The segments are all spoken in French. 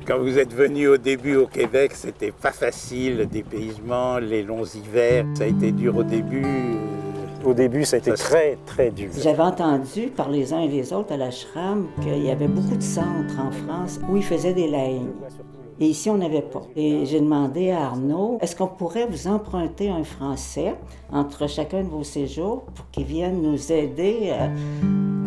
Quand vous êtes venu au début au Québec, c'était pas facile, le dépaysement, les longs hivers. Ça a été dur au début. Au début, ça a été très, très dur. J'avais entendu par les uns et les autres à l'ashram qu'il y avait beaucoup de centres en France où ils faisaient des laïcs. Et ici, on n'avait pas. Et j'ai demandé à Arnaud, est-ce qu'on pourrait vous emprunter un Français entre chacun de vos séjours pour qu'il vienne nous aider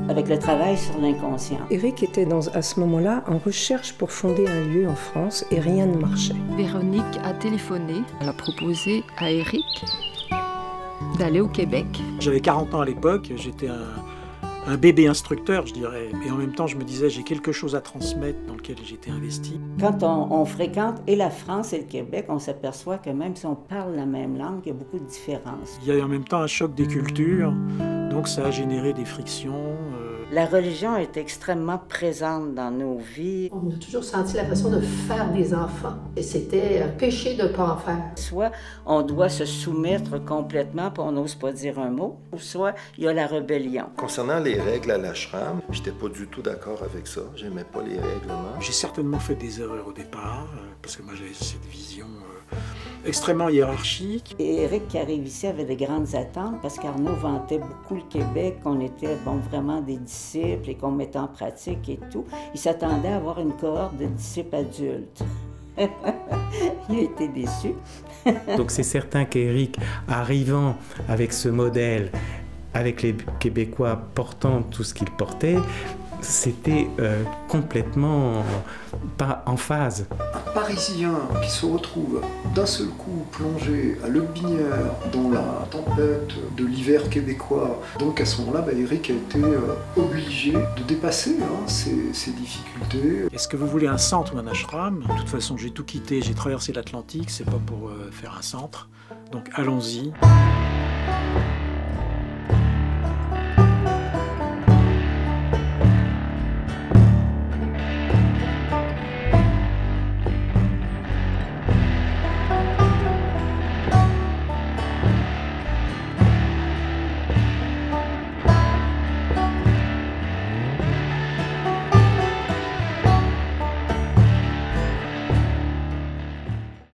avec le travail sur l'inconscient? Éric était à ce moment-là en recherche pour fonder un lieu en France et rien ne marchait. Véronique a téléphoné, elle a proposé à Éric d'aller au Québec. J'avais 40 ans à l'époque, j'étais un bébé instructeur, je dirais. Et en même temps, je me disais, j'ai quelque chose à transmettre dans lequel j'étais investi. Quand on fréquente et la France et le Québec, on s'aperçoit que même si on parle la même langue, il y a beaucoup de différences. Il y a en même temps un choc des cultures, donc ça a généré des frictions. La religion est extrêmement présente dans nos vies. On a toujours senti la façon de faire des enfants. Et c'était péché de ne pas en faire. Soit on doit se soumettre complètement, puis on n'ose pas dire un mot, ou soit il y a la rébellion. Concernant les règles à l'ashram, j'étais pas du tout d'accord avec ça. J'aimais pas les règlements. J'ai certainement fait des erreurs au départ, parce que moi j'avais cette vision extrêmement hiérarchique. Et Éric qui arrive ici avait de grandes attentes parce qu'Arnaud vantait beaucoup le Québec, qu'on était vraiment des disciples et qu'on mettait en pratique et tout. Il s'attendait à avoir une cohorte de disciples adultes. Il a été déçu. Donc c'est certain qu'Éric, arrivant avec ce modèle, avec les Québécois portant tout ce qu'ils portaient, c'était complètement pas en phase. Un Parisien qui se retrouve d'un seul coup plongé à Lotbinière dans la tempête de l'hiver québécois. Donc à ce moment-là, Éric a été obligé de dépasser ces difficultés. Est-ce que vous voulez un centre ou un ashram? De toute façon, j'ai tout quitté, j'ai traversé l'Atlantique, c'est pas pour faire un centre. Donc allons-y.